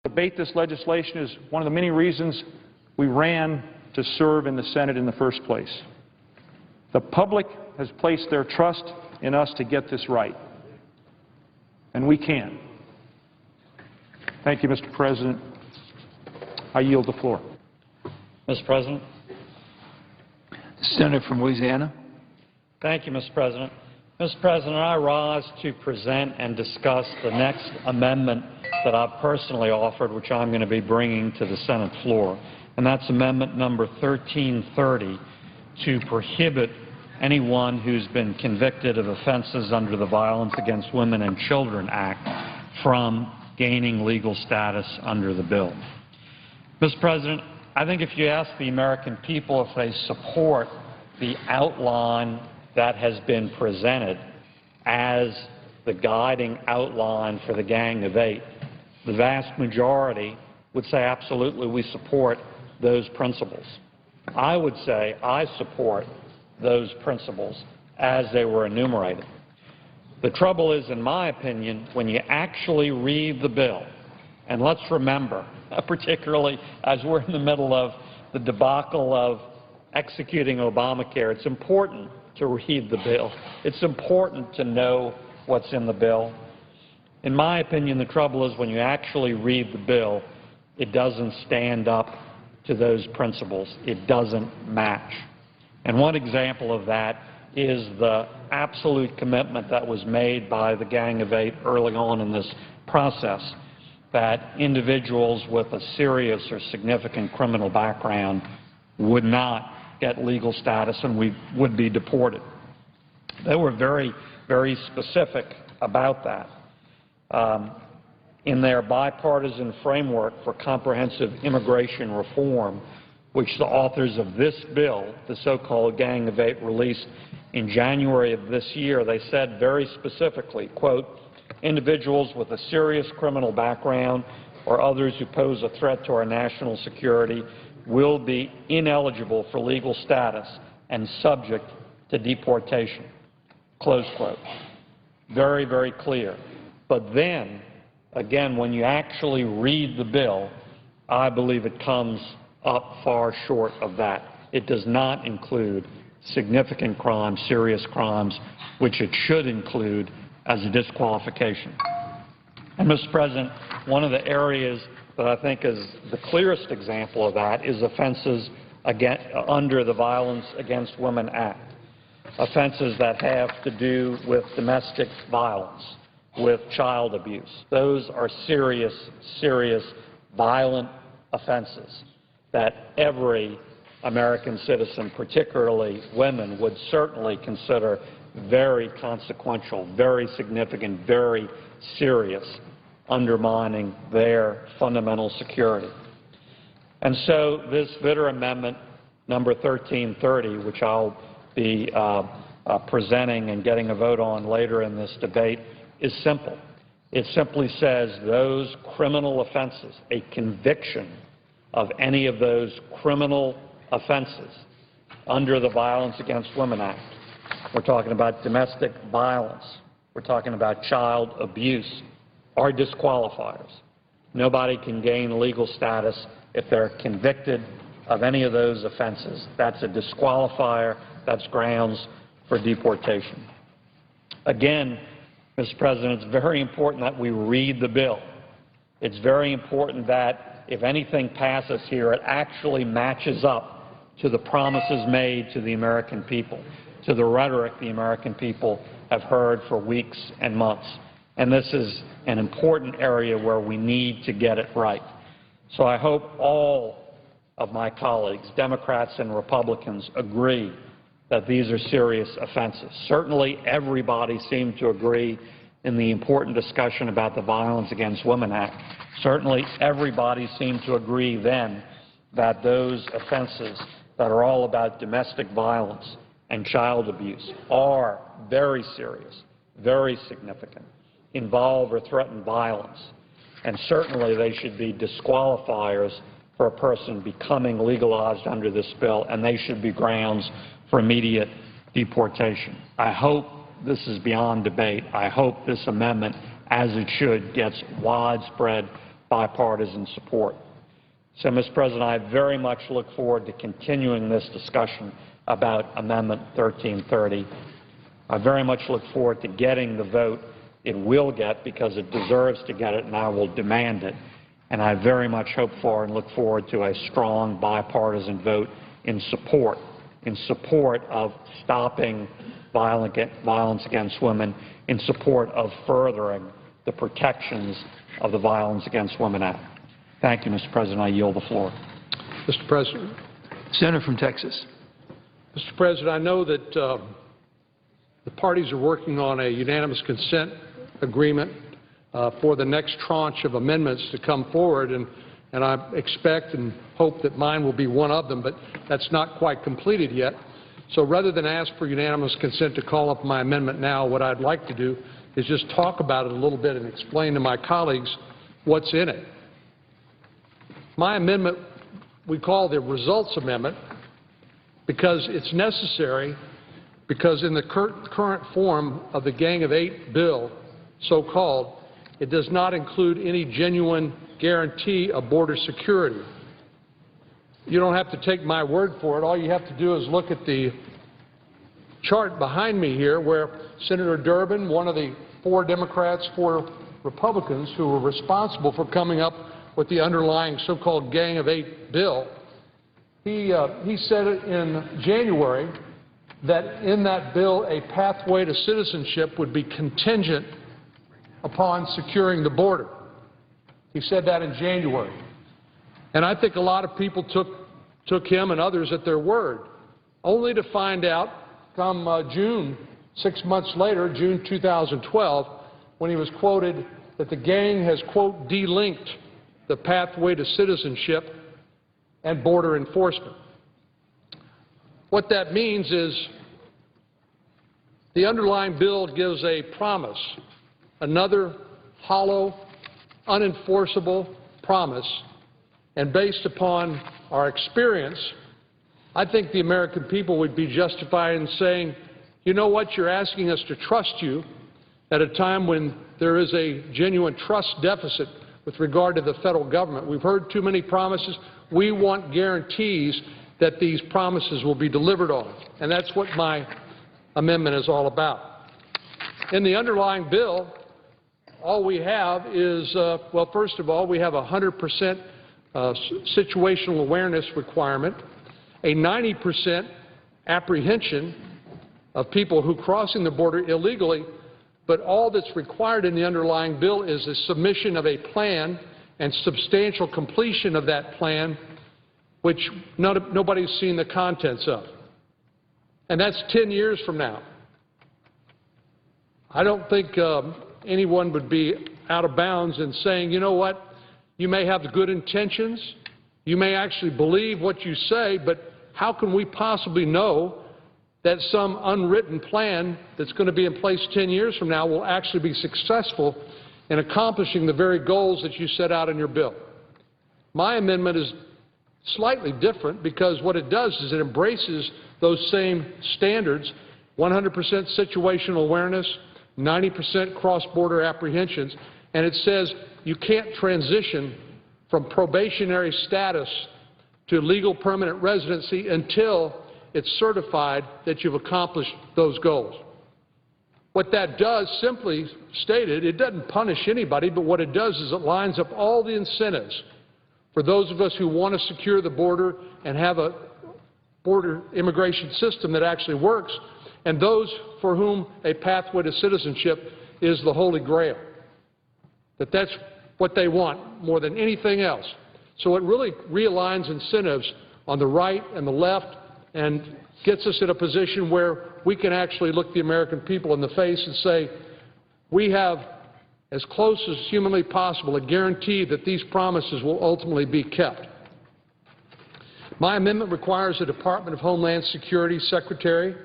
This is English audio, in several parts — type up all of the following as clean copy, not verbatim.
debate this legislation is one of the many reasons we ran to serve in the Senate in the first place. The public has placed their trust in us to get this right, and we can. Thank you, Mr. President. I yield the floor. Mr. President. The senator from Louisiana. Thank you, Mr. President. Mr. President, I rise to present and discuss the next amendment that I've personally offered, which I'm going to be bringing to the Senate floor, and that's amendment number 1330 to prohibit anyone who's been convicted of offenses under the Violence Against Women and Children Act from gaining legal status under the bill. Mr. President, I think if you ask the American people if they support the outline that has been presented as the guiding outline for the Gang of Eight, the vast majority would say absolutely we support those principles. I would say I support those principles as they were enumerated. The trouble is, in my opinion, when you actually read the bill, and let's remember, particularly as we're in the middle of the debacle of executing Obamacare, it's important to read the bill. It's important to know what's in the bill. In my opinion, the trouble is when you actually read the bill, it doesn't stand up to those principles. It doesn't match. And one example of that is the absolute commitment that was made by the Gang of Eight early on in this process that individuals with a serious or significant criminal background would not get legal status and we would be deported. They were very, very specific about that. In their bipartisan framework for comprehensive immigration reform, which the authors of this bill, the so-called Gang of Eight, released in January of this year, they said very specifically, quote, individuals with a serious criminal background or others who pose a threat to our national security will be ineligible for legal status and subject to deportation, close quote. Very, very clear. But then, again, when you actually read the bill, I believe it comes up far short of that. It does not include significant crimes, serious crimes, which it should include as a disqualification. And, Mr. President, one of the areas that I think is the clearest example of that is offenses under the Violence Against Women Act, offenses that have to do with domestic violence, with child abuse. Those are serious, serious, violent offenses that every American citizen, particularly women, would certainly consider very consequential, very significant, very serious, undermining their fundamental security. And so this Vitter Amendment, number 1330, which I'll be presenting and getting a vote on later in this debate, is simple. It simply says those criminal offenses, a conviction of any of those criminal offenses under the Violence Against Women Act. We're talking about domestic violence. We're talking about child abuse, are disqualifiers. Nobody can gain legal status if they're convicted of any of those offenses. That's a disqualifier. That's grounds for deportation. Again, Mr. President, it's very important that we read the bill. It's very important that if anything passes here, it actually matches up to the promises made to the American people, to the rhetoric the American people have heard for weeks and months. And this is an important area where we need to get it right. So I hope all of my colleagues, Democrats and Republicans, agree that these are serious offenses. Certainly everybody seemed to agree in the important discussion about the Violence Against Women Act. Certainly everybody seemed to agree then that those offenses that are all about domestic violence and child abuse are very serious, very significant, involve or threaten violence, and certainly they should be disqualifiers for a person becoming legalized under this bill, and they should be grounds for immediate deportation. I hope this is beyond debate. I hope this amendment, as it should, gets widespread bipartisan support. So, Mr. President, I very much look forward to continuing this discussion about Amendment 1330. I very much look forward to getting the vote it will get because it deserves to get it, and I will demand it. And I very much hope for and look forward to a strong bipartisan vote in support of stopping violence against women, in support of furthering the protections of the Violence Against Women Act. Thank you, Mr. President. I yield the floor. Mr. President. Senator from Texas. Mr. President, I know that the parties are working on a unanimous consent agreement for the next tranche of amendments to come forward, and I expect and hope that mine will be one of them, but that's not quite completed yet. So rather than ask for unanimous consent to call up my amendment now, what I'd like to do is just talk about it a little bit and explain to my colleagues what's in it. My amendment we call the Results Amendment because it's necessary, because in the current form of the Gang of Eight bill, so-called, it does not include any genuine guarantee of border security. You don't have to take my word for it. All you have to do is look at the chart behind me here where Senator Durbin, one of the 4 Democrats, 4 Republicans who were responsible for coming up with the underlying so-called Gang of Eight bill, he said in January that in that bill a pathway to citizenship would be contingent upon securing the border. He said that in January. And I think a lot of people took him and others at their word, only to find out come June, 6 months later, June 2012, when he was quoted that the gang has, quote, delinked the pathway to citizenship and border enforcement. What that means is the underlying bill gives a promise, another hollow, unenforceable promise, and based upon our experience, I think the American people would be justified in saying, you know what, you're asking us to trust you at a time when there is a genuine trust deficit with regard to the federal government. We've heard too many promises. We want guarantees that these promises will be delivered on, and that's what my amendment is all about. In the underlying bill, all we have is, well, first of all, we have a 100% situational awareness requirement, a 90% apprehension of people who crossing the border illegally, but all that's required in the underlying bill is the submission of a plan and substantial completion of that plan, which nobody's seen the contents of. And that's 10 years from now. I don't think anyone would be out of bounds in saying, you know what, you may have the good intentions, you may actually believe what you say, but how can we possibly know that some unwritten plan that's going to be in place 10 years from now will actually be successful in accomplishing the very goals that you set out in your bill? My amendment is slightly different because what it does is it embraces those same standards, 100% situational awareness, 90% cross-border apprehensions, and it says you can't transition from probationary status to legal permanent residency until it's certified that you've accomplished those goals. What that does, simply stated, it doesn't punish anybody, but what it does is it lines up all the incentives for those of us who want to secure the border and have a border immigration system that actually works, and those for whom a pathway to citizenship is the holy grail, that's what they want more than anything else. So it really realigns incentives on the right and the left and gets us in a position where we can actually look the American people in the face and say, we have, as close as humanly possible, a guarantee that these promises will ultimately be kept. My amendment requires the Department of Homeland Security Secretary,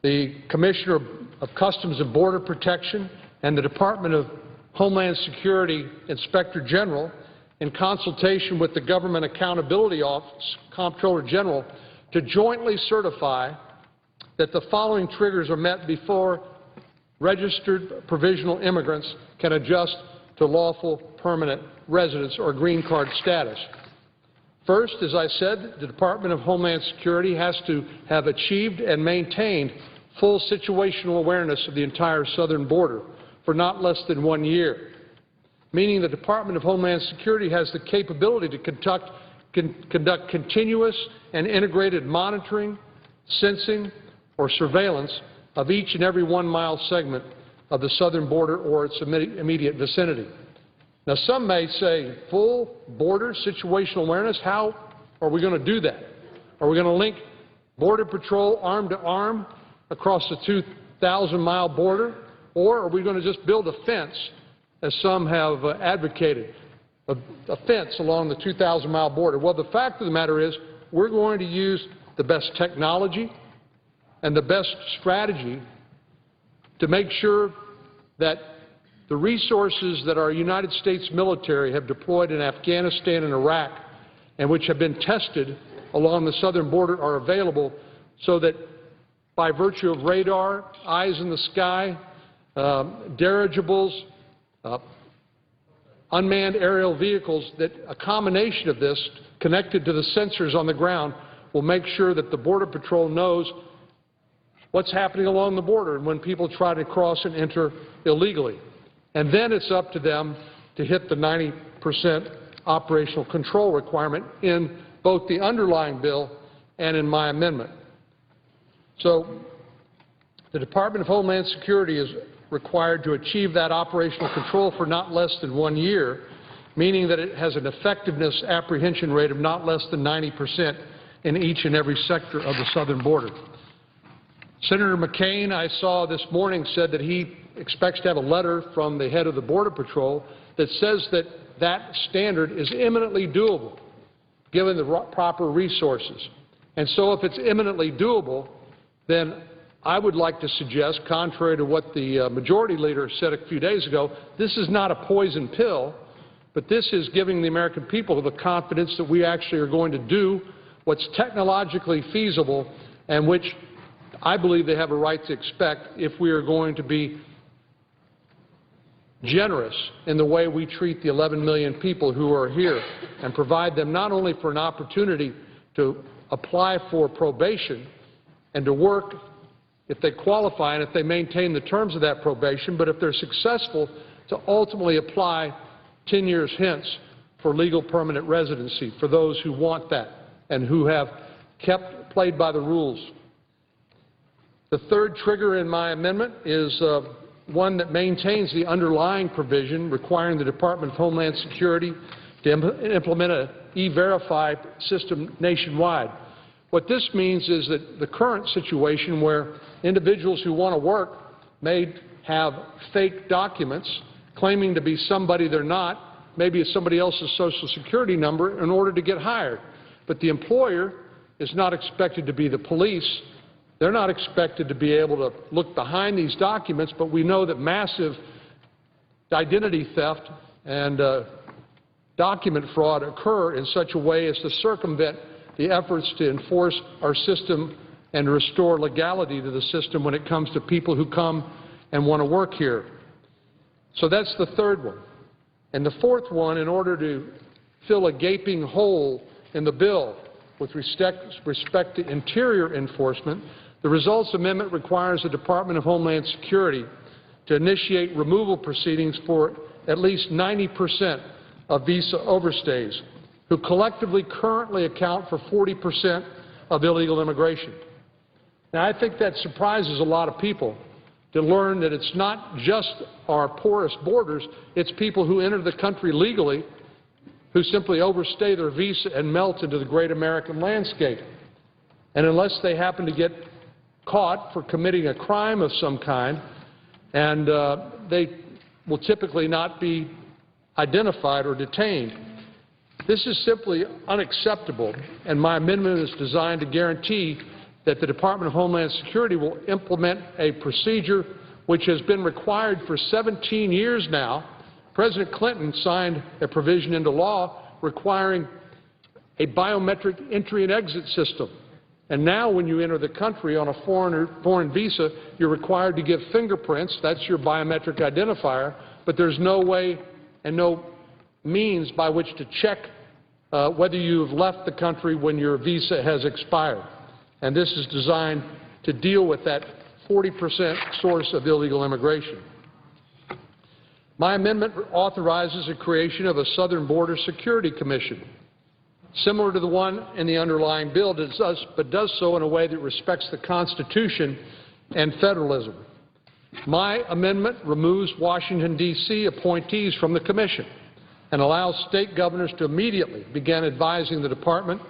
the Commissioner of Customs and Border Protection, and the Department of Homeland Security Inspector General, in consultation with the Government Accountability Office, Comptroller General, to jointly certify that the following triggers are met before registered provisional immigrants can adjust to lawful permanent residence or green card status. First, as I said, the Department of Homeland Security has to have achieved and maintained full situational awareness of the entire southern border for not less than 1 year, meaning the Department of Homeland Security has the capability to conduct continuous and integrated monitoring, sensing, or surveillance of each and every 1 mile segment of the southern border or its immediate vicinity. Now, some may say, full border situational awareness, how are we going to do that? Are we going to link Border Patrol arm to arm across the 2,000-mile border, or are we going to just build a fence, as some have advocated, a fence along the 2,000-mile border? Well, the fact of the matter is we're going to use the best technology and the best strategy to make sure that the resources that our United States military have deployed in Afghanistan and Iraq and which have been tested along the southern border are available so that by virtue of radar, eyes in the sky, dirigibles, unmanned aerial vehicles, that a combination of this connected to the sensors on the ground will make sure that the Border Patrol knows what's happening along the border and when people try to cross and enter illegally. And then it's up to them to hit the 90% operational control requirement in both the underlying bill and in my amendment. So the Department of Homeland Security is required to achieve that operational control for not less than 1 year, meaning that it has an effectiveness apprehension rate of not less than 90% in each and every sector of the southern border. Senator McCain, I saw this morning, said that he expects to have a letter from the head of the Border Patrol that says that that standard is eminently doable, given the proper resources. And so if it's eminently doable, then I would like to suggest, contrary to what the majority leader said a few days ago, this is not a poison pill, but this is giving the American people the confidence that we actually are going to do what's technologically feasible and which I believe they have a right to expect if we are going to be generous in the way we treat the 11 million people who are here and provide them not only for an opportunity to apply for probation and to work if they qualify and if they maintain the terms of that probation, but if they're successful, to ultimately apply 10 years hence for legal permanent residency for those who want that and who have played by the rules. The third trigger in my amendment is one that maintains the underlying provision requiring the Department of Homeland Security to implement an E-Verify system nationwide. What this means is that the current situation where individuals who want to work may have fake documents claiming to be somebody they're not, maybe it's somebody else's Social Security number, in order to get hired. But the employer is not expected to be the police. They're not expected to be able to look behind these documents, but we know that massive identity theft and document fraud occur in such a way as to circumvent the efforts to enforce our system and to restore legality to the system when it comes to people who come and want to work here. So that's the third one. And the fourth one, in order to fill a gaping hole in the bill with respect to interior enforcement, the Results Amendment requires the Department of Homeland Security to initiate removal proceedings for at least 90% of visa overstays, who collectively currently account for 40% of illegal immigration. Now, I think that surprises a lot of people to learn that it's not just our porous borders, it's people who enter the country legally who simply overstay their visa and melt into the great American landscape. And unless they happen to get caught for committing a crime of some kind, and they will typically not be identified or detained. This is simply unacceptable, and my amendment is designed to guarantee that the Department of Homeland Security will implement a procedure which has been required for 17 years now. President Clinton signed a provision into law requiring a biometric entry and exit system. And now when you enter the country on a foreign visa, you're required to give fingerprints. That's your biometric identifier. But there's no way and no means by which to check whether you've left the country when your visa has expired. And this is designed to deal with that 40% source of illegal immigration. My amendment authorizes the creation of a Southern Border Security Commission, similar to the one in the underlying bill, but does so in a way that respects the Constitution and federalism. My amendment removes Washington, D.C. appointees from the commission and allows state governors to immediately begin advising the department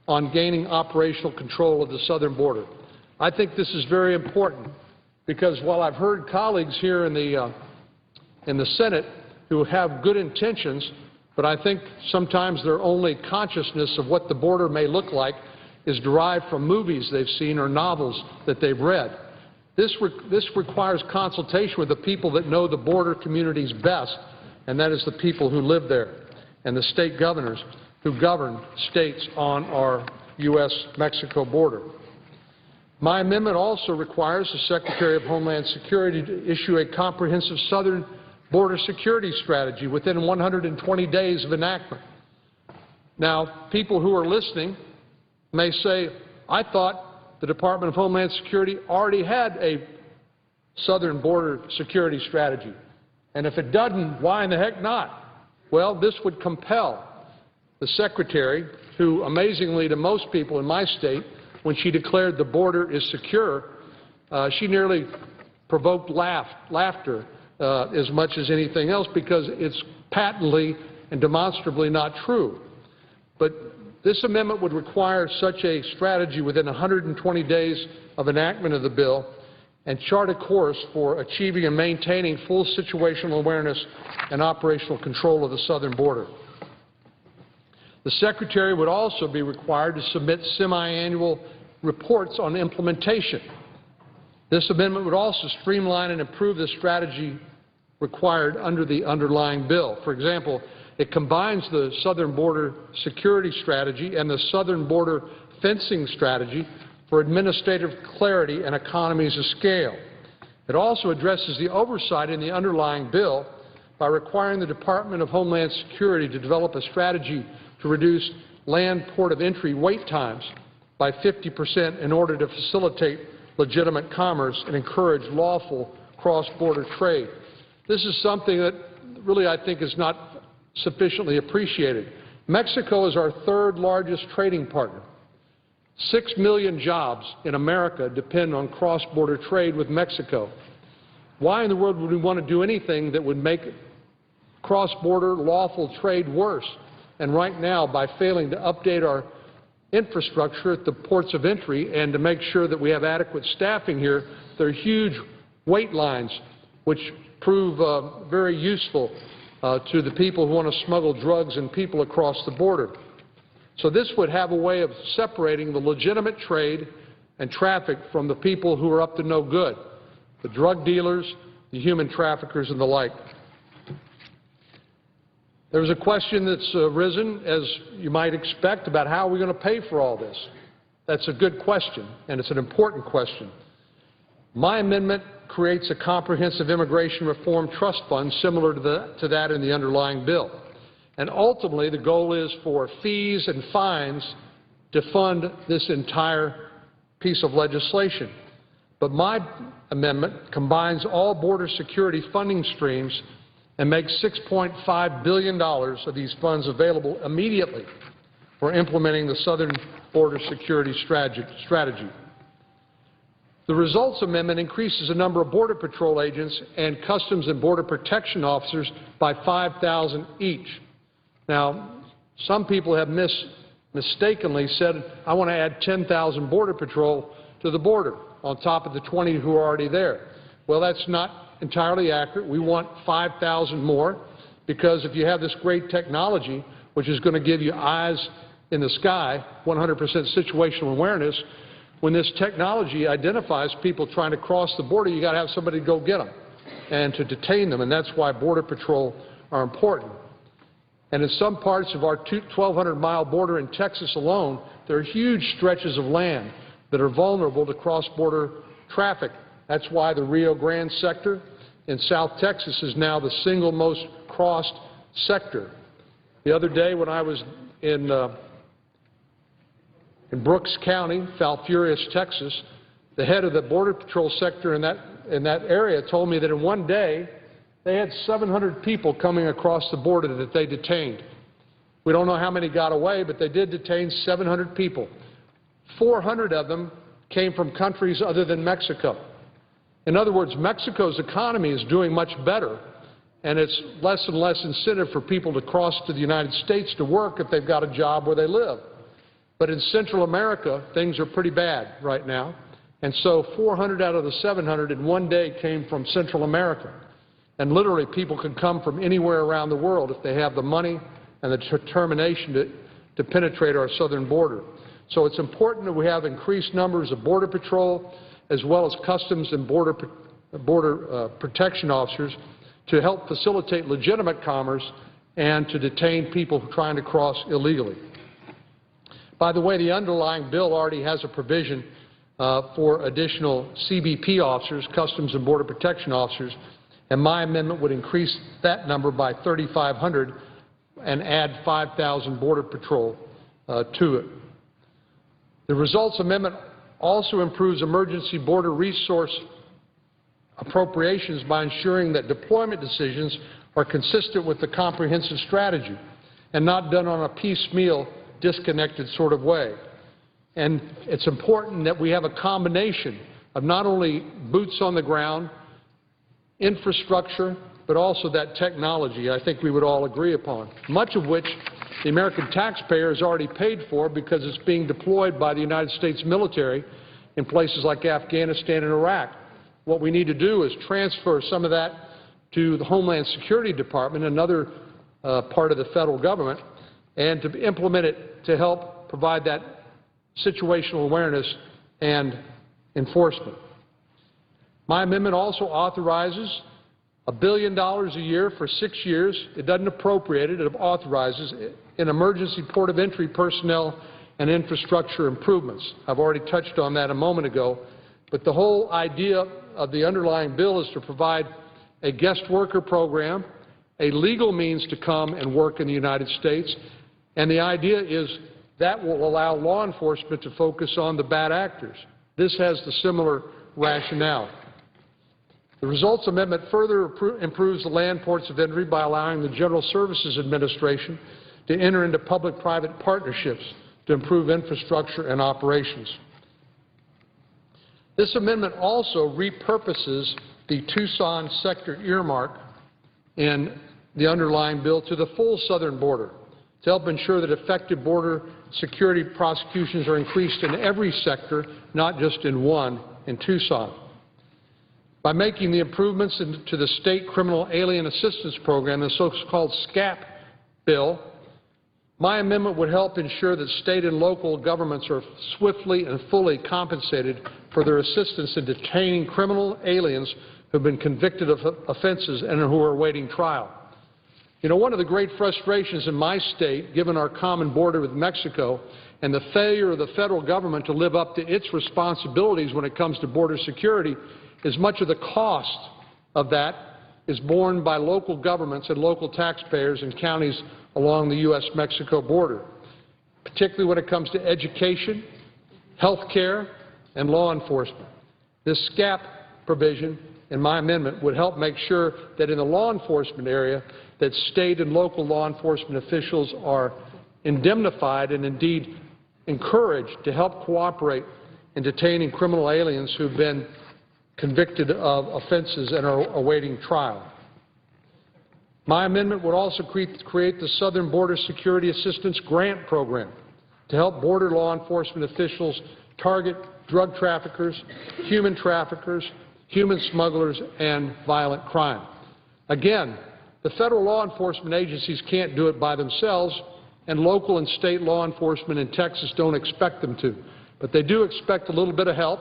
on gaining operational control of the southern border. I think this is very important because while I've heard colleagues here in the Senate who have good intentions, but I think sometimes their only consciousness of what the border may look like is derived from movies they've seen or novels that they've read. This requires consultation with the people that know the border communities best, and that is the people who live there and the state governors who govern states on our U.S.-Mexico border. My amendment also requires the Secretary of Homeland Security to issue a comprehensive southern border security strategy within 120 days of enactment. Now, people who are listening may say, I thought the Department of Homeland Security already had a southern border security strategy. And if it doesn't, why in the heck not? Well, this would compel the Secretary, who amazingly to most people in my state, when she declared the border is secure, she nearly provoked laughter as much as anything else because it's patently and demonstrably not true. But this amendment would require such a strategy within 120 days of enactment of the bill and chart a course for achieving and maintaining full situational awareness and operational control of the southern border. The Secretary would also be required to submit semi-annual reports on implementation. This amendment would also streamline and improve the strategy required under the underlying bill. For example, it combines the southern border security strategy and the southern border fencing strategy for administrative clarity and economies of scale. It also addresses the oversight in the underlying bill by requiring the Department of Homeland Security to develop a strategy to reduce land port of entry wait times by 50% in order to facilitate legitimate commerce and encourage lawful cross-border trade. This is something that really I think is not sufficiently appreciated. Mexico is our third largest trading partner. 6 million jobs in America depend on cross-border trade with Mexico. Why in the world would we want to do anything that would make cross-border lawful trade worse? And right now, by failing to update our infrastructure at the ports of entry and to make sure that we have adequate staffing here, there are huge wait lines which prove very useful to the people who want to smuggle drugs and people across the border. So this would have a way of separating the legitimate trade and traffic from the people who are up to no good, the drug dealers, the human traffickers, and the like. There's a question that's arisen, as you might expect, about how we're going to pay for all this. That's a good question, and it's an important question. My amendment creates a comprehensive immigration reform trust fund similar to that in the underlying bill. And ultimately, the goal is for fees and fines to fund this entire piece of legislation. But my amendment combines all border security funding streams and makes $6.5 billion of these funds available immediately for implementing the Southern Border Security Strategy. The results amendment increases the number of Border Patrol agents and Customs and Border Protection officers by 5,000 each. Now, some people have mistakenly said, I want to add 10,000 Border Patrol to the border on top of the 20 who are already there. Well, that's not entirely accurate. We want 5,000 more because if you have this great technology, which is going to give you eyes in the sky, 100% situational awareness, when this technology identifies people trying to cross the border, you got to have somebody to go get them and to detain them, and that's why Border Patrol are important. And in some parts of our 1,200-mile border in Texas alone, there are huge stretches of land that are vulnerable to cross-border traffic. That's why the Rio Grande sector in South Texas is now the single most crossed sector. The other day when I was in Brooks County, Falfurrias, Texas, the head of the Border Patrol sector in that area told me that in one day they had 700 people coming across the border that they detained. We don't know how many got away, but they did detain 700 people. 400 of them came from countries other than Mexico. In other words, Mexico's economy is doing much better, and it's less and less incentive for people to cross to the United States to work if they've got a job where they live. But in Central America, things are pretty bad right now, and so 400 out of the 700 in one day came from Central America. And literally, people can come from anywhere around the world if they have the money and the determination to penetrate our southern border. So it's important that we have increased numbers of Border Patrol as well as Customs and Border Protection officers to help facilitate legitimate commerce and to detain people trying to cross illegally. By the way, the underlying bill already has a provision for additional CBP officers, Customs and Border Protection officers, and my amendment would increase that number by 3,500 and add 5,000 Border Patrol to it. The results amendment also improves emergency border resource appropriations by ensuring that deployment decisions are consistent with the comprehensive strategy and not done on a piecemeal, disconnected sort of way. And it's important that we have a combination of not only boots on the ground, infrastructure, but also that technology I think we would all agree upon, much of which the American taxpayer has already paid for because it's being deployed by the United States military in places like Afghanistan and Iraq. What we need to do is transfer some of that to the Homeland Security Department, another part of the federal government, and to implement it to help provide that situational awareness and enforcement. My amendment also authorizes $1 billion a year for 6 years. It doesn't appropriate it. It authorizes in emergency port of entry personnel and infrastructure improvements. I've already touched on that a moment ago. But the whole idea of the underlying bill is to provide a guest worker program, a legal means to come and work in the United States, and the idea is that will allow law enforcement to focus on the bad actors. This has the similar rationale. The results amendment further improves the land ports of entry by allowing the General Services Administration to enter into public-private partnerships to improve infrastructure and operations. This amendment also repurposes the Tucson sector earmark in the underlying bill to the full southern border to help ensure that effective border security prosecutions are increased in every sector, not just in one in Tucson. By making the improvements to the State Criminal Alien Assistance Program, the so-called SCAP bill, my amendment would help ensure that state and local governments are swiftly and fully compensated for their assistance in detaining criminal aliens who have been convicted of offenses and who are awaiting trial. You know, one of the great frustrations in my state, given our common border with Mexico and the failure of the federal government to live up to its responsibilities when it comes to border security, is much of the cost of that is borne by local governments and local taxpayers in counties along the U.S.-Mexico border, particularly when it comes to education, health care, and law enforcement. This SCAP provision in my amendment would help make sure that in the law enforcement area that state and local law enforcement officials are indemnified and indeed encouraged to help cooperate in detaining criminal aliens who have been convicted of offenses and are awaiting trial. My amendment would also create the Southern Border Security Assistance Grant Program to help border law enforcement officials target drug traffickers, human smugglers, and violent crime. Again, the federal law enforcement agencies can't do it by themselves, and local and state law enforcement in Texas don't expect them to. But they do expect a little bit of help,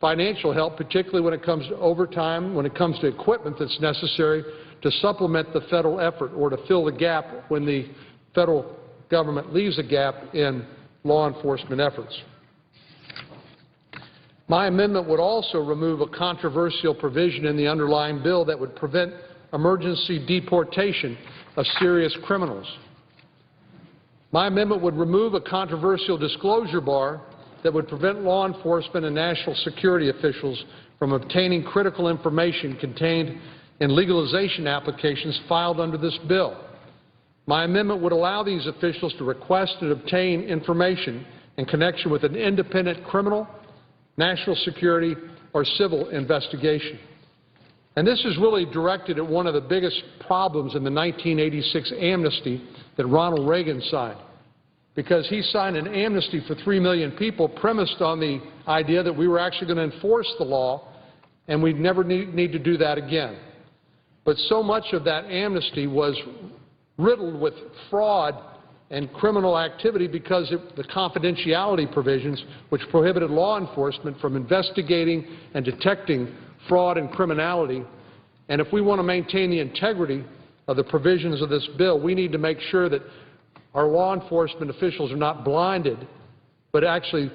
financial help, particularly when it comes to overtime, when it comes to equipment that's necessary to supplement the federal effort or to fill the gap when the federal government leaves a gap in law enforcement efforts. My amendment would also remove a controversial provision in the underlying bill that would prevent emergency deportation of serious criminals. My amendment would remove a controversial disclosure bar that would prevent law enforcement and national security officials from obtaining critical information contained in legalization applications filed under this bill. My amendment would allow these officials to request and obtain information in connection with an independent criminal, national security, or civil investigation. And this is really directed at one of the biggest problems in the 1986 amnesty that Ronald Reagan signed, because he signed an amnesty for 3 million people premised on the idea that we were actually going to enforce the law, and we'd never need to do that again. But so much of that amnesty was riddled with fraud and criminal activity because of the confidentiality provisions which prohibited law enforcement from investigating and detecting fraud and criminality. And if we want to maintain the integrity of the provisions of this bill, we need to make sure that our law enforcement officials are not blinded, but actually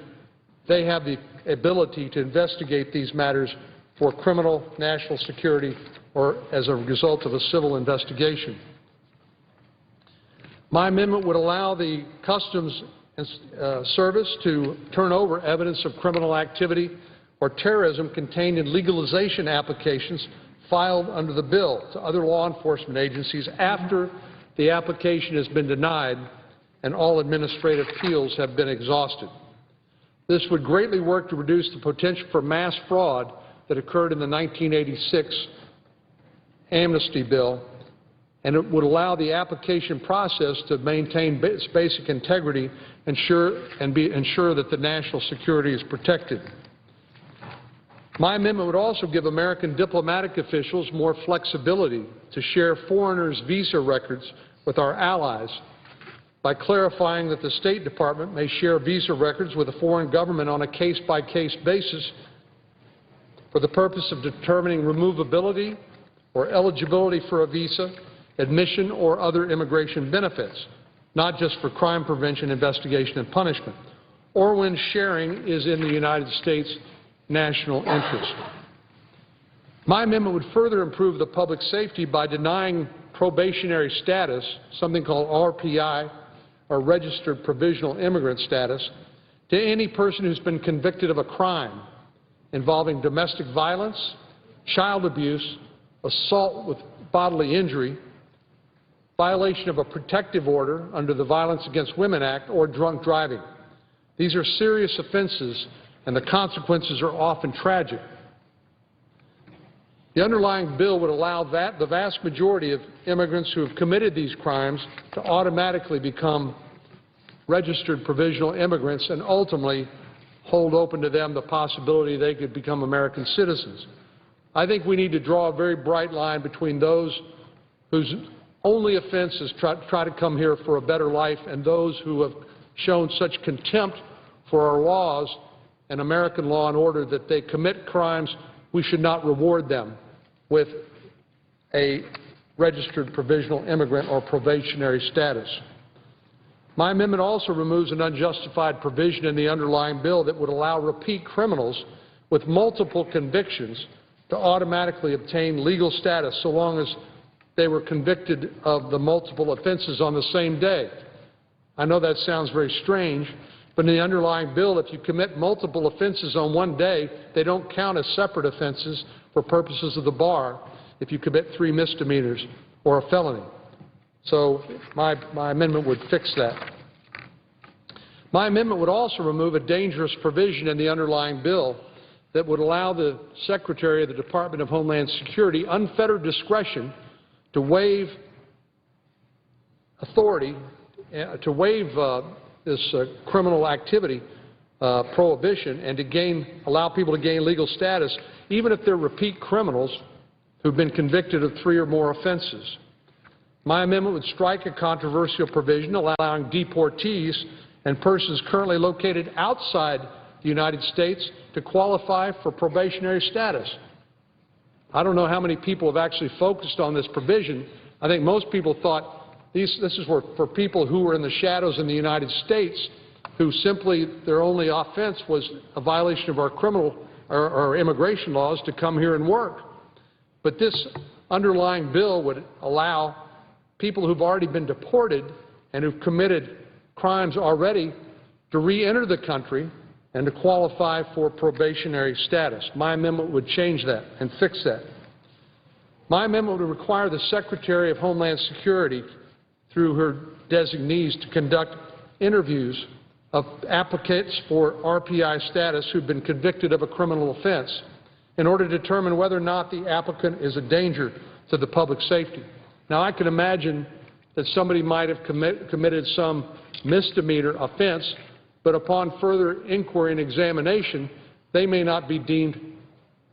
they have the ability to investigate these matters for criminal, national security, or as a result of a civil investigation. My amendment would allow the Customs Service to turn over evidence of criminal activity or terrorism contained in legalization applications filed under the bill to other law enforcement agencies after the application has been denied and all administrative appeals have been exhausted. This would greatly work to reduce the potential for mass fraud that occurred in the 1986 amnesty bill, and it would allow the application process to maintain its basic integrity and ensure that the national security is protected. My amendment would also give American diplomatic officials more flexibility to share foreigners' visa records with our allies by clarifying that the State Department may share visa records with a foreign government on a case-by-case basis for the purpose of determining removability or eligibility for a visa, admission, or other immigration benefits, not just for crime prevention, investigation, and punishment, or when sharing is in the United States' national interest. My amendment would further improve the public safety by denying probationary status, something called RPI, or registered provisional immigrant status, to any person who's been convicted of a crime involving domestic violence, child abuse, assault with bodily injury, violation of a protective order under the Violence Against Women Act, or drunk driving. These are serious offenses, and the consequences are often tragic. The underlying bill would allow the vast majority of immigrants who have committed these crimes to automatically become registered provisional immigrants and ultimately hold open to them the possibility they could become American citizens. I think we need to draw a very bright line between those whose only offense is try to come here for a better life and those who have shown such contempt for our laws and American law and order that they commit crimes. We should not reward them with a registered provisional immigrant or probationary status. My amendment also removes an unjustified provision in the underlying bill that would allow repeat criminals with multiple convictions to automatically obtain legal status so long as they were convicted of the multiple offenses on the same day. I know that sounds very strange, but in the underlying bill, if you commit multiple offenses on one day, they don't count as separate offenses for purposes of the bar if you commit 3 misdemeanors or a felony. So my amendment would fix that. My amendment would also remove a dangerous provision in the underlying bill that would allow the Secretary of the Department of Homeland Security unfettered discretion to waive authority, to waive this criminal activity prohibition and to allow people to gain legal status even if they're repeat criminals who've been convicted of 3 or more offenses. My amendment would strike a controversial provision allowing deportees and persons currently located outside the United States to qualify for probationary status. I don't know how many people have actually focused on this provision. I think most people thought this is for people who were in the shadows in the United States who simply their only offense was a violation of our criminal or immigration laws to come here and work. But this underlying bill would allow people who've already been deported and who've committed crimes already to re-enter the country and to qualify for probationary status. My amendment would change that and fix that. My amendment would require the Secretary of Homeland Security, through her designees, to conduct interviews of applicants for RPI status who've been convicted of a criminal offense in order to determine whether or not the applicant is a danger to the public safety. Now, I can imagine that somebody might have committed some misdemeanor offense, but upon further inquiry and examination, they may not be deemed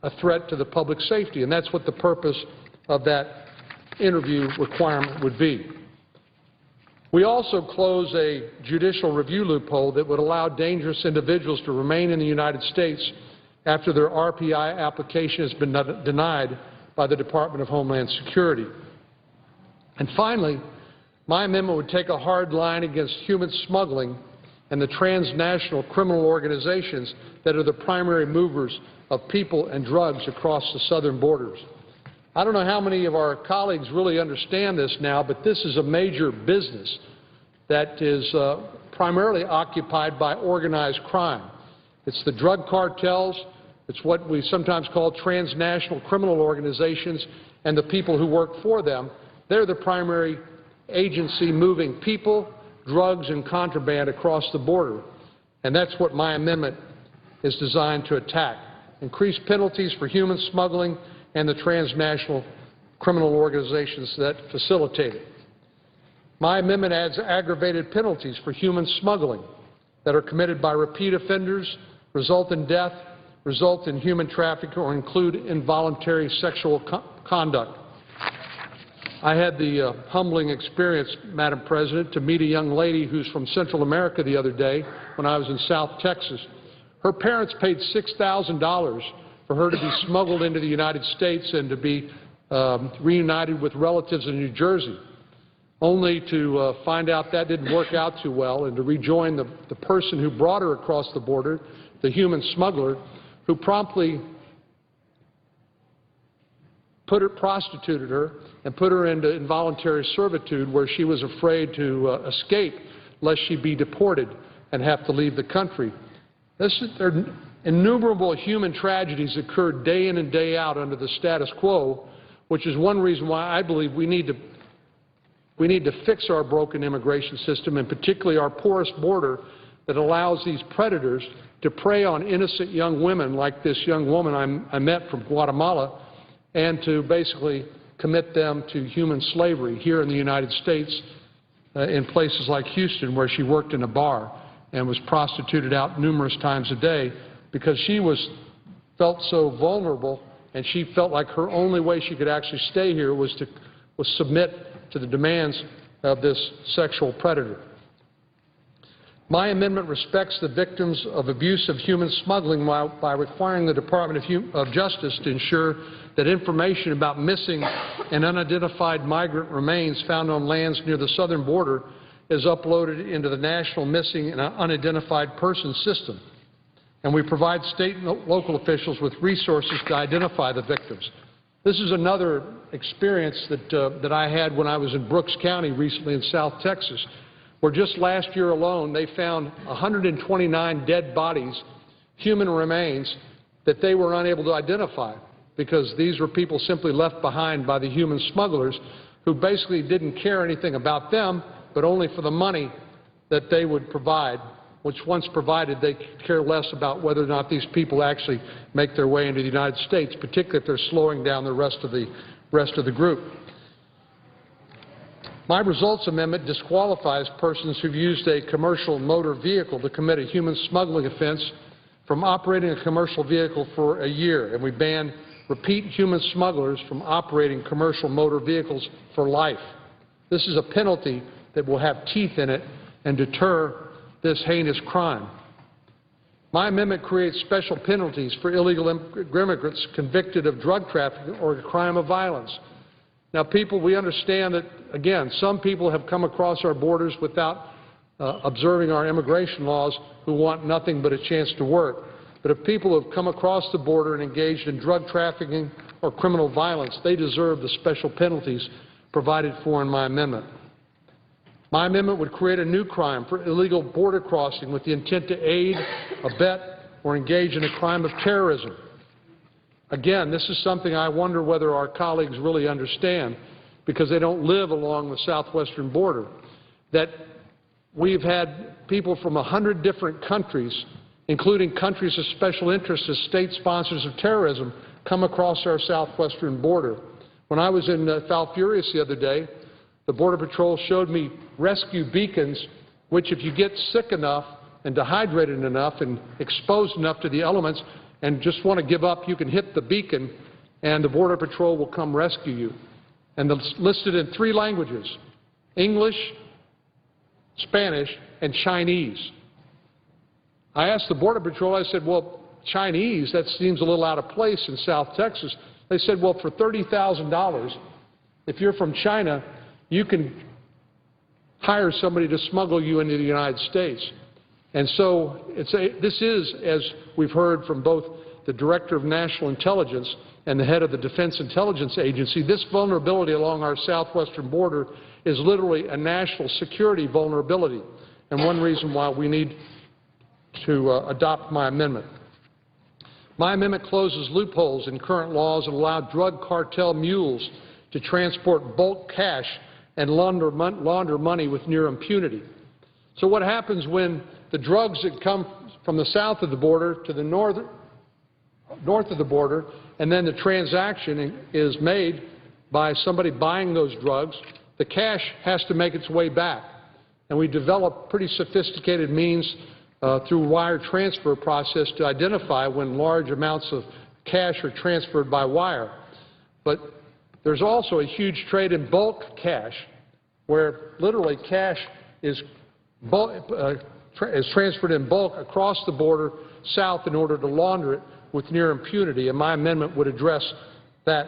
a threat to the public safety, and that's what the purpose of that interview requirement would be. We also close a judicial review loophole that would allow dangerous individuals to remain in the United States after their RPI application has been denied by the Department of Homeland Security. And finally, my amendment would take a hard line against human smuggling and the transnational criminal organizations that are the primary movers of people and drugs across the southern borders. I don't know how many of our colleagues really understand this now, but this is a major business that is primarily occupied by organized crime. It's the drug cartels, it's what we sometimes call transnational criminal organizations, and the people who work for them. They're the primary agency moving people, drugs, and contraband across the border. And that's what my amendment is designed to attack. Increase penalties for human smuggling and the transnational criminal organizations that facilitate it. My amendment adds aggravated penalties for human smuggling that are committed by repeat offenders, result in death, result in human trafficking, or include involuntary sexual conduct. I had the humbling experience, Madam President, to meet a young lady who's from Central America the other day when I was in South Texas. Her parents paid $6,000 for her to be smuggled into the United States and to be reunited with relatives in New Jersey, only to find out that didn't work out too well and to rejoin the person who brought her across the border, the human smuggler, who promptly prostituted her and put her into involuntary servitude where she was afraid to escape lest she be deported and have to leave the country. Innumerable human tragedies occur day in and day out under the status quo, which is one reason why I believe we need to fix our broken immigration system, and particularly our porous border that allows these predators to prey on innocent young women like this young woman I met from Guatemala, and to basically commit them to human slavery here in the United States in places like Houston, where she worked in a bar and was prostituted out numerous times a day because she felt so vulnerable, and she felt like her only way she could actually stay here was submit to the demands of this sexual predator. My amendment respects the victims of abuse of human smuggling by requiring the Department of Justice to ensure that information about missing and unidentified migrant remains found on lands near the southern border is uploaded into the National Missing and Unidentified Persons System. And we provide state and local officials with resources to identify the victims. This is another experience that I had when I was in Brooks County recently in South Texas, where just last year alone they found 129 dead bodies, human remains, that they were unable to identify because these were people simply left behind by the human smugglers who basically didn't care anything about them, but only for the money that they would provide, which once provided, they care less about whether or not these people actually make their way into the United States, particularly if they're slowing down the rest of the group. My results amendment disqualifies persons who've used a commercial motor vehicle to commit a human smuggling offense from operating a commercial vehicle for a year, and we ban repeat human smugglers from operating commercial motor vehicles for life. This is a penalty that will have teeth in it and deter this heinous crime. My amendment creates special penalties for illegal immigrants convicted of drug trafficking or a crime of violence. Now, people, we understand that, again, some people have come across our borders without observing our immigration laws who want nothing but a chance to work. But if people have come across the border and engaged in drug trafficking or criminal violence, they deserve the special penalties provided for in my amendment. My amendment would create a new crime for illegal border crossing with the intent to aid, abet, or engage in a crime of terrorism. Again, this is something I wonder whether our colleagues really understand, because they don't live along the southwestern border, that we've had people from 100 different countries, including countries of special interest as state sponsors of terrorism, come across our southwestern border. When I was in Falfurrias the other day, the Border Patrol showed me rescue beacons, which if you get sick enough and dehydrated enough and exposed enough to the elements and just want to give up, you can hit the beacon and the Border Patrol will come rescue you. And it's listed in 3 languages, English, Spanish, and Chinese. I asked the Border Patrol, I said, well, Chinese, that seems a little out of place in South Texas. They said, well, for $30,000, if you're from China, you can hire somebody to smuggle you into the United States. And so this is, as we've heard from both the Director of National Intelligence and the head of the Defense Intelligence Agency, this vulnerability along our southwestern border is literally a national security vulnerability, and one reason why we need to adopt my amendment. My amendment closes loopholes in current laws that allow drug cartel mules to transport bulk cash and launder money with near impunity. So what happens when the drugs that come from the south of the border to the north of the border, and then the transaction is made by somebody buying those drugs, the cash has to make its way back. And we develop pretty sophisticated means through wire transfer process to identify when large amounts of cash are transferred by wire. But there's also a huge trade in bulk cash, where literally cash is transferred in bulk across the border south in order to launder it with near impunity, and my amendment would address that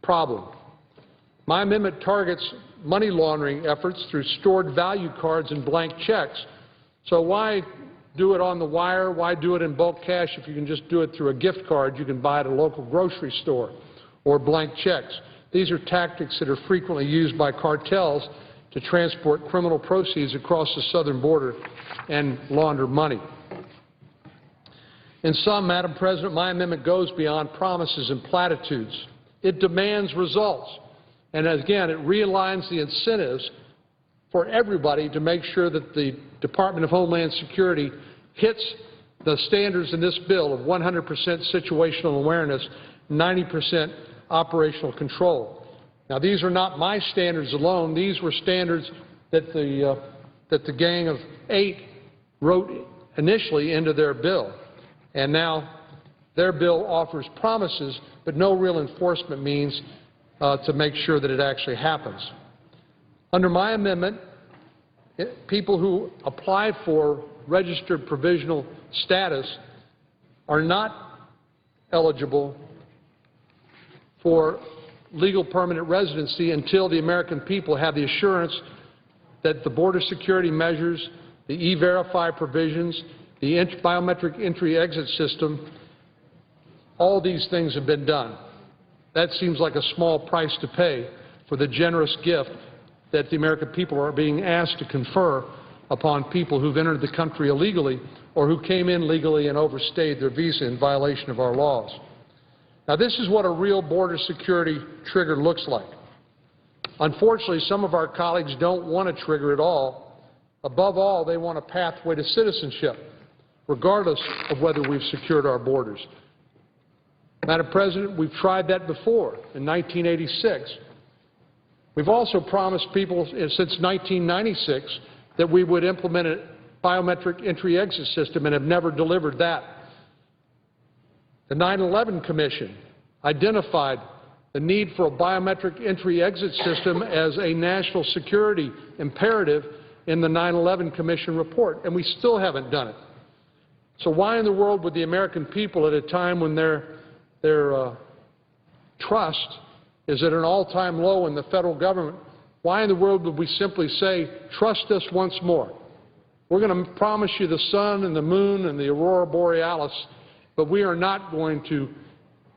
problem. My amendment targets money laundering efforts through stored value cards and blank checks. So why do it on the wire? Why do it in bulk cash if you can just do it through a gift card you can buy at a local grocery store, or blank checks? These are tactics that are frequently used by cartels to transport criminal proceeds across the southern border and launder money. In sum, Madam President, my amendment goes beyond promises and platitudes. It demands results. And again, it realigns the incentives for everybody to make sure that the Department of Homeland Security hits the standards in this bill of 100% situational awareness, 90% operational control. Now, these are not my standards alone. These were standards that the Gang of 8 wrote initially into their bill. And now their bill offers promises, but no real enforcement means to make sure that it actually happens. Under my amendment, people who apply for registered provisional status are not eligible for legal permanent residency until the American people have the assurance that the border security measures, the E-Verify provisions, the biometric entry-exit system, all these things have been done. That seems like a small price to pay for the generous gift that the American people are being asked to confer upon people who've entered the country illegally or who came in legally and overstayed their visa in violation of our laws. Now, this is what a real border security trigger looks like. Unfortunately, some of our colleagues don't want a trigger at all. Above all, they want a pathway to citizenship, regardless of whether we've secured our borders. Madam President, we've tried that before in 1986. We've also promised people since 1996 that we would implement a biometric entry-exit system and have never delivered that. The 9/11 Commission identified the need for a biometric entry-exit system as a national security imperative in the 9/11 Commission report, and we still haven't done it. So why in the world would the American people, at a time when their trust is at an all-time low in the federal government, why in the world would we simply say, trust us once more? We're going to promise you the sun and the moon and the aurora borealis, but we are not going to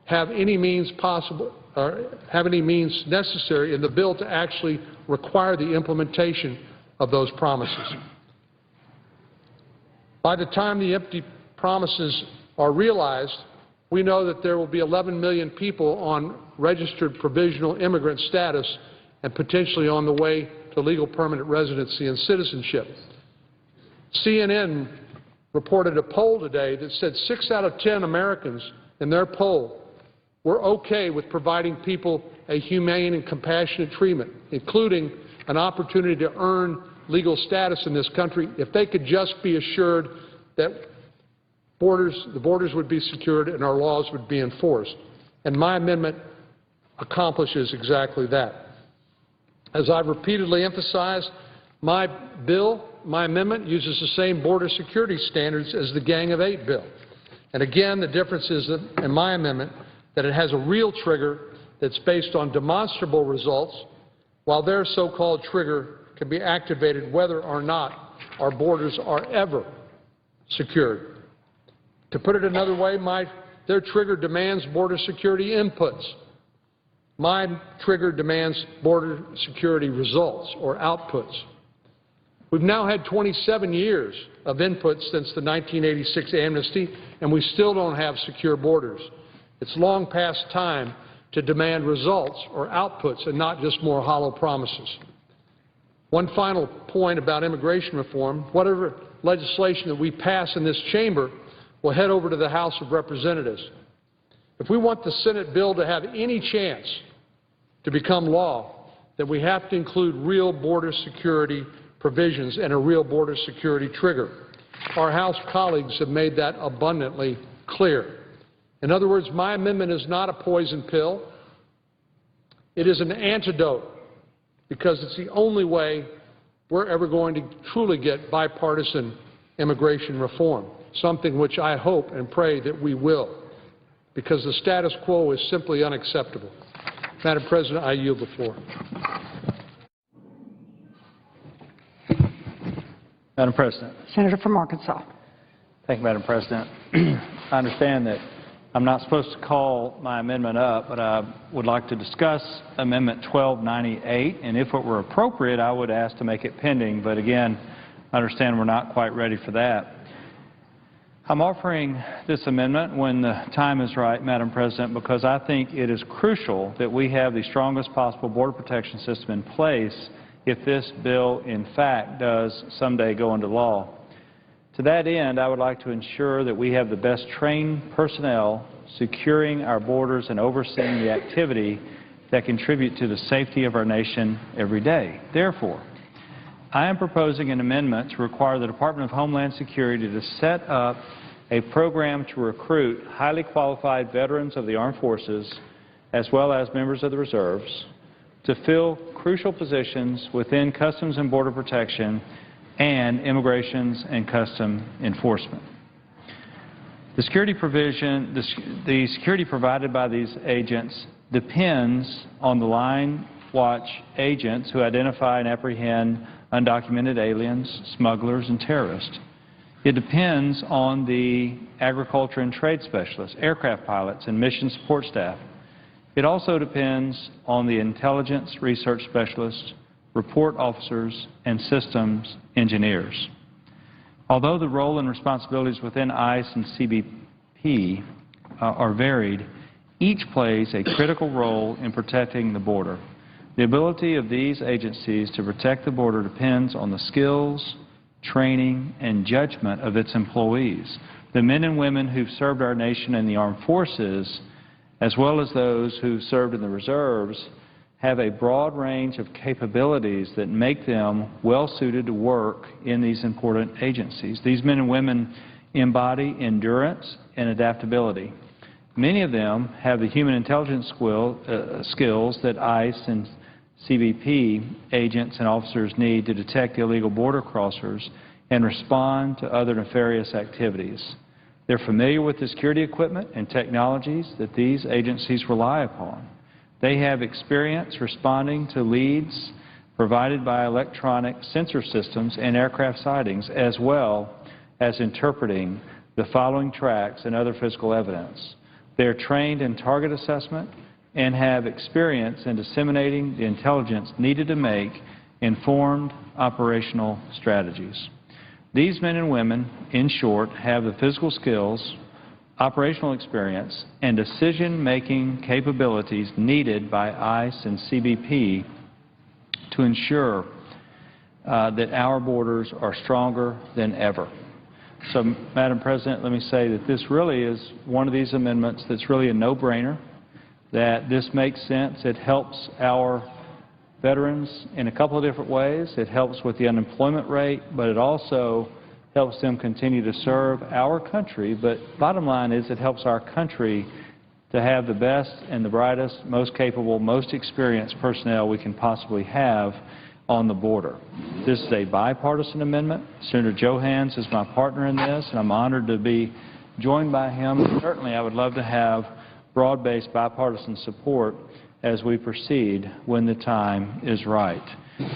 have any means possible or have any means necessary in the bill to actually require the implementation of those promises. By the time the empty promises are realized, we know that there will be 11 million people on registered provisional immigrant status and potentially on the way to legal permanent residency and citizenship. CNN reported a poll today that said 6 out of 10 Americans in their poll were okay with providing people a humane and compassionate treatment, including an opportunity to earn legal status in this country if they could just be assured that the borders would be secured and our laws would be enforced. And my amendment accomplishes exactly that. As I've repeatedly emphasized, my amendment uses the same border security standards as the Gang of Eight bill. And again, the difference is that in my amendment that it has a real trigger that's based on demonstrable results, while their so-called trigger can be activated whether or not our borders are ever secured. To put it another way, their trigger demands border security inputs. My trigger demands border security results or outputs. We've now had 27 years of input since the 1986 amnesty, and we still don't have secure borders. It's long past time to demand results or outputs and not just more hollow promises. One final point about immigration reform: whatever legislation that we pass in this chamber will head over to the House of Representatives. If we want the Senate bill to have any chance to become law, then we have to include real border security provisions and a real border security trigger. Our House colleagues have made that abundantly clear. In other words, my amendment is not a poison pill. It is an antidote, because it's the only way we're ever going to truly get bipartisan immigration reform, something which I hope and pray that we will, because the status quo is simply unacceptable. Madam President, I yield the floor. Madam President. Senator from Arkansas. Thank you, Madam President. I understand that I'm not supposed to call my amendment up, but I would like to discuss Amendment 1298, and if it were appropriate, I would ask to make it pending. But again, I understand we're not quite ready for that. I'm offering this amendment when the time is right, Madam President, because I think it is crucial that we have the strongest possible border protection system in place if this bill, in fact, does someday go into law. To that end, I would like to ensure that we have the best trained personnel securing our borders and overseeing the activity that contribute to the safety of our nation every day. Therefore, I am proposing an amendment to require the Department of Homeland Security to set up a program to recruit highly qualified veterans of the armed forces as well as members of the reserves to fill crucial positions within Customs and Border Protection and Immigrations and Custom Enforcement. The security provided by these agents depends on the line watch agents who identify and apprehend undocumented aliens, smugglers, and terrorists. It depends on the agriculture and trade specialists, aircraft pilots, and mission support staff. It also depends on the intelligence research specialists, report officers, and systems engineers. Although the role and responsibilities within ICE and CBP are varied, each plays a critical role in protecting the border. The ability of these agencies to protect the border depends on the skills, training, and judgment of its employees. The men and women who've served our nation in the armed forces, as well as those who served in the reserves, have a broad range of capabilities that make them well-suited to work in these important agencies. These men and women embody endurance and adaptability. Many of them have the human intelligence skills that ICE and CBP agents and officers need to detect illegal border crossers and respond to other nefarious activities. They're familiar with the security equipment and technologies that these agencies rely upon. They have experience responding to leads provided by electronic sensor systems and aircraft sightings, as well as interpreting the following tracks and other physical evidence. They are trained in target assessment and have experience in disseminating the intelligence needed to make informed operational strategies. These men and women, in short, have the physical skills, operational experience, and decision-making capabilities needed by ICE and CBP to ensure that our borders are stronger than ever. So, Madam President, let me say that this really is one of these amendments that's really a no-brainer, that this makes sense. It helps our veterans in a couple of different ways. It helps with the unemployment rate, but it also helps them continue to serve our country. But bottom line is it helps our country to have the best and the brightest, most capable, most experienced personnel we can possibly have on the border. This is a bipartisan amendment. Senator Johans is my partner in this, and I'm honored to be joined by him. Certainly, I would love to have broad-based bipartisan support as we proceed when the time is right.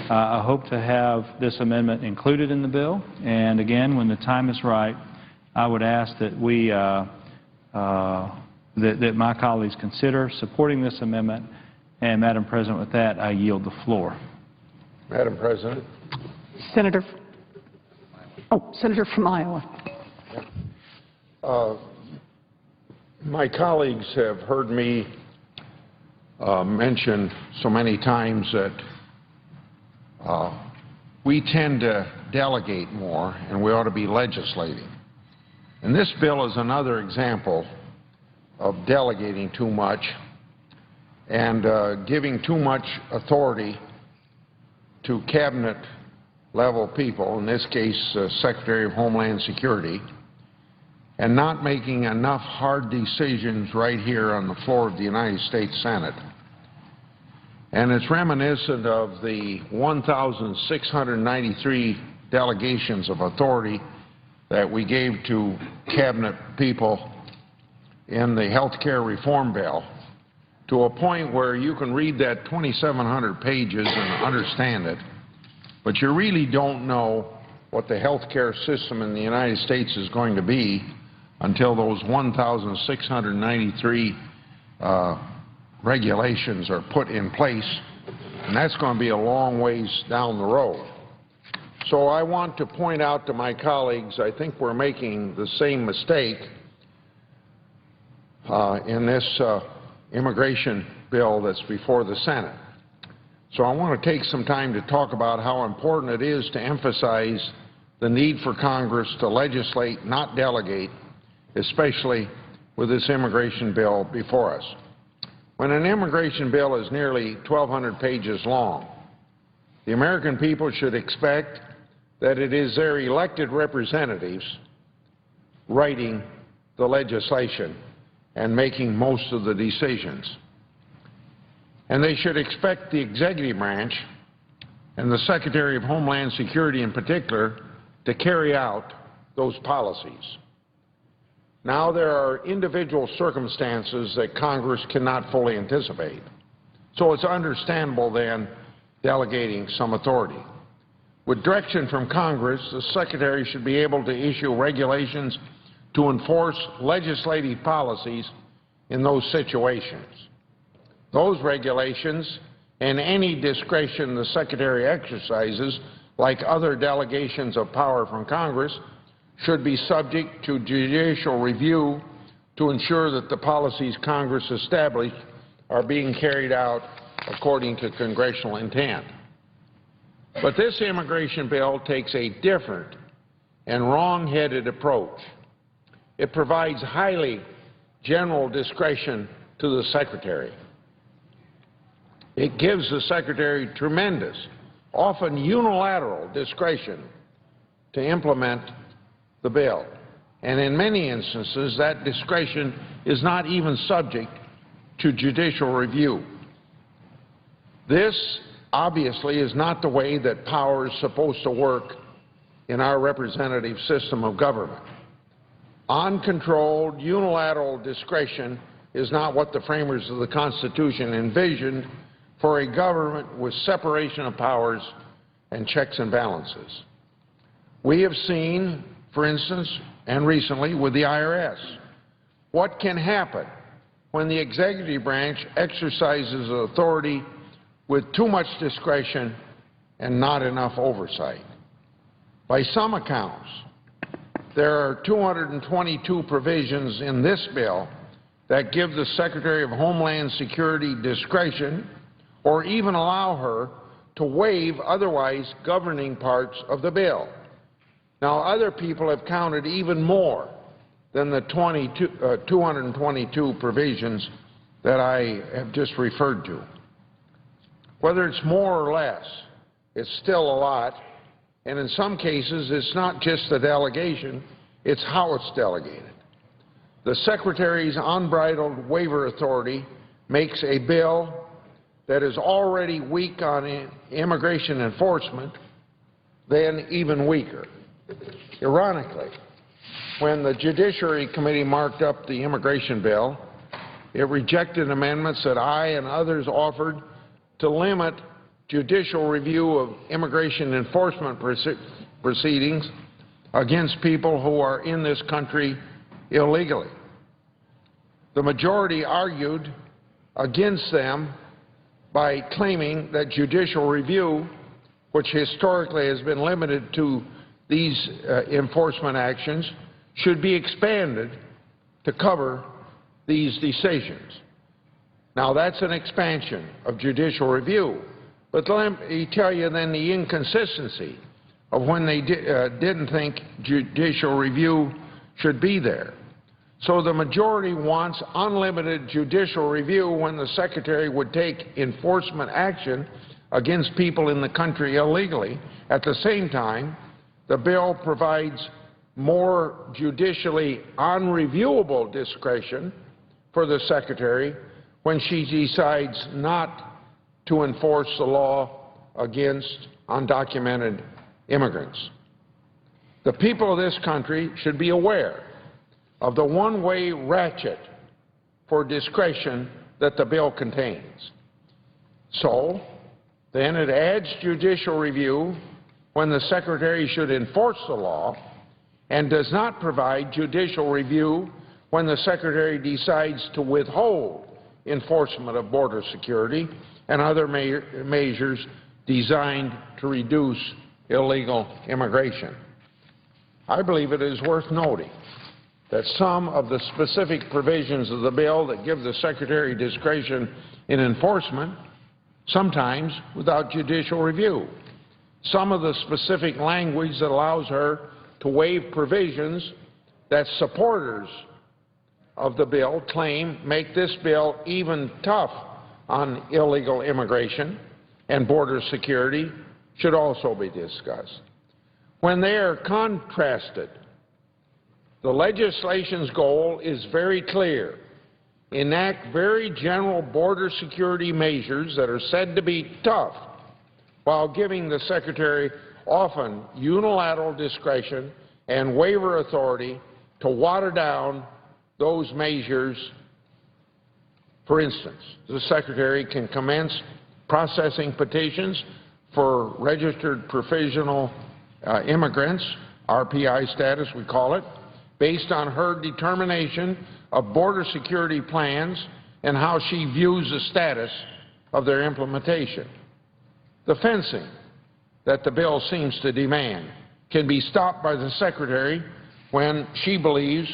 I hope to have this amendment included in the bill, and again, when the time is right, I would ask that we, that my colleagues consider supporting this amendment. And Madam President, with that, I yield the floor. Madam President. Senator from Iowa. My colleagues have heard me mention so many times that we tend to delegate more and we ought to be legislating. And this bill is another example of delegating too much and giving too much authority to cabinet-level people, in this case Secretary of Homeland Security, and not making enough hard decisions right here on the floor of the United States Senate. And it's reminiscent of the 1,693 delegations of authority that we gave to cabinet people in the health care reform bill, to a point where you can read that 2,700 pages and understand it, but you really don't know what the health care system in the United States is going to be until those 1,693 regulations are put in place, and that's going to be a long ways down the road. So I want to point out to my colleagues, I think we're making the same mistake in this immigration bill that's before the Senate. So I want to take some time to talk about how important it is to emphasize the need for Congress to legislate, not delegate, especially with this immigration bill before us. When an immigration bill is nearly 1,200 pages long, the American people should expect that it is their elected representatives writing the legislation and making most of the decisions. And they should expect the executive branch and the Secretary of Homeland Security in particular to carry out those policies. Now, there are individual circumstances that Congress cannot fully anticipate. So it's understandable, then, delegating some authority. With direction from Congress, the Secretary should be able to issue regulations to enforce legislative policies in those situations. Those regulations and any discretion the Secretary exercises, like other delegations of power from Congress, should be subject to judicial review to ensure that the policies Congress established are being carried out according to congressional intent. But this immigration bill takes a different and wrong-headed approach. It provides highly general discretion to the Secretary. It gives the Secretary tremendous, often unilateral discretion to implement the bill. And in many instances, that discretion is not even subject to judicial review. This obviously is not the way that power is supposed to work in our representative system of government. Uncontrolled, unilateral discretion is not what the framers of the Constitution envisioned for a government with separation of powers and checks and balances. We have seen, for instance, and recently with the IRS, what can happen when the executive branch exercises authority with too much discretion and not enough oversight. By some accounts, there are 222 provisions in this bill that give the Secretary of Homeland Security discretion or even allow her to waive otherwise governing parts of the bill. Now, other people have counted even more than the 222 provisions that I have just referred to. Whether it's more or less, it's still a lot, and in some cases it's not just the delegation, it's how it's delegated. The Secretary's unbridled waiver authority makes a bill that is already weak on immigration enforcement then even weaker. Ironically, when the Judiciary Committee marked up the immigration bill, it rejected amendments that I and others offered to limit judicial review of immigration enforcement proceedings against people who are in this country illegally. The majority argued against them by claiming that judicial review, which historically has been limited to these enforcement actions, should be expanded to cover these decisions. Now, that's an expansion of judicial review, but let me tell you then the inconsistency of when they didn't think judicial review should be there. So the majority wants unlimited judicial review when the Secretary would take enforcement action against people in the country illegally. At the same time, the bill provides more judicially unreviewable discretion for the Secretary when she decides not to enforce the law against undocumented immigrants. The people of this country should be aware of the one-way ratchet for discretion that the bill contains. So, then it adds judicial review when the Secretary should enforce the law and does not provide judicial review when the Secretary decides to withhold enforcement of border security and other measures designed to reduce illegal immigration. I believe it is worth noting that some of the specific provisions of the bill that give the Secretary discretion in enforcement, sometimes without judicial review. Some of the specific language that allows her to waive provisions that supporters of the bill claim make this bill even tough on illegal immigration and border security should also be discussed. When they are contrasted, the legislation's goal is very clear: enact very general border security measures that are said to be tough, while giving the Secretary often unilateral discretion and waiver authority to water down those measures. For instance, the Secretary can commence processing petitions for registered provisional immigrants, RPI status we call it, based on her determination of border security plans and how she views the status of their implementation. The fencing that the bill seems to demand can be stopped by the Secretary when she believes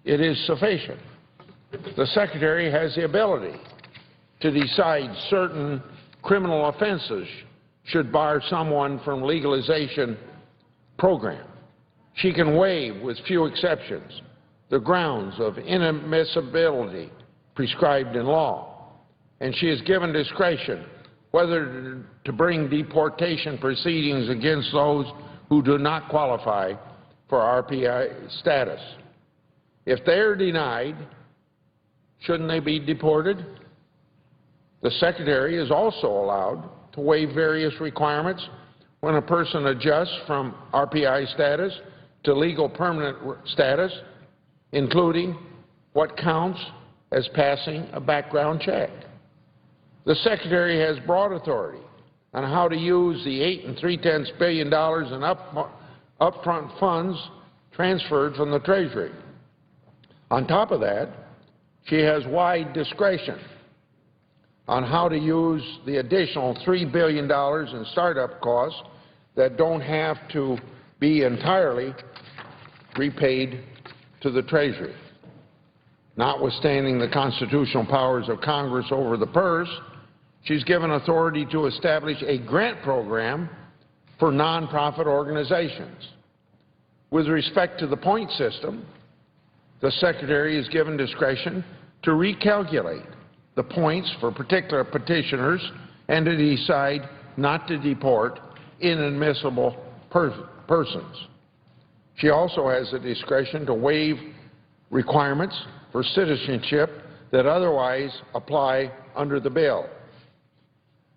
it is sufficient. The Secretary has the ability to decide certain criminal offenses should bar someone from legalization program. She can waive, with few exceptions, the grounds of inadmissibility prescribed in law, and she is given discretion whether to bring deportation proceedings against those who do not qualify for RPI status. If they are denied, shouldn't they be deported? The Secretary is also allowed to waive various requirements when a person adjusts from RPI status to legal permanent status, including what counts as passing a background check. The Secretary has broad authority on how to use the $8 3/10 billion in upfront funds transferred from the Treasury. On top of that, she has wide discretion on how to use the additional $3 billion in startup costs that don't have to be entirely repaid to the Treasury. Notwithstanding the constitutional powers of Congress over the purse, she's given authority to establish a grant program for nonprofit organizations. With respect to the point system, the Secretary is given discretion to recalculate the points for particular petitioners and to decide not to deport inadmissible persons. She also has the discretion to waive requirements for citizenship that otherwise apply under the bill.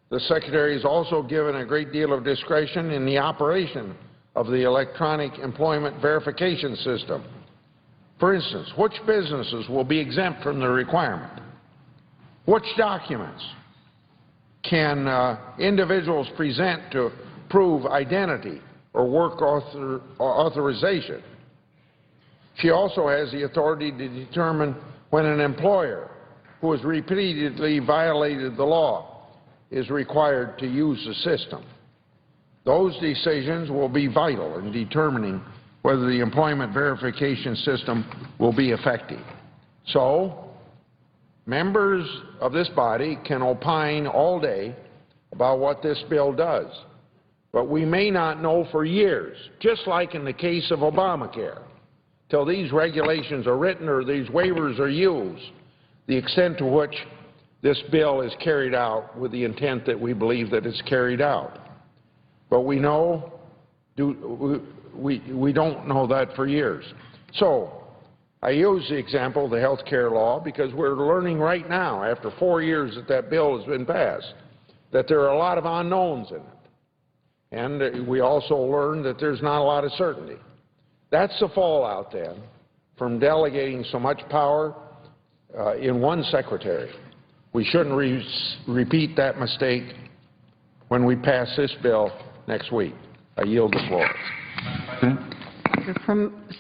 The Secretary is also given a great deal of discretion in the operation of the electronic employment verification system. For instance, which businesses will be exempt from the requirement? Which documents can individuals present to prove identity or work authorization? She also has the authority to determine when an employer who has repeatedly violated the law is required to use the system. Those decisions will be vital in determining whether the employment verification system will be effective. So, members of this body can opine all day about what this bill does, but we may not know for years, just like in the case of Obamacare, till these regulations are written or these waivers are used, the extent to which this bill is carried out with the intent that we believe that it's carried out. But we know, we don't know that for years. So I use the example of the health care law because we're learning right now, after 4 years that that bill has been passed, that there are a lot of unknowns in it. And we also learned that there's not a lot of certainty. That's the fallout, then, from delegating so much power in one secretary. We shouldn't repeat that mistake when we pass this bill next week. I yield the floor.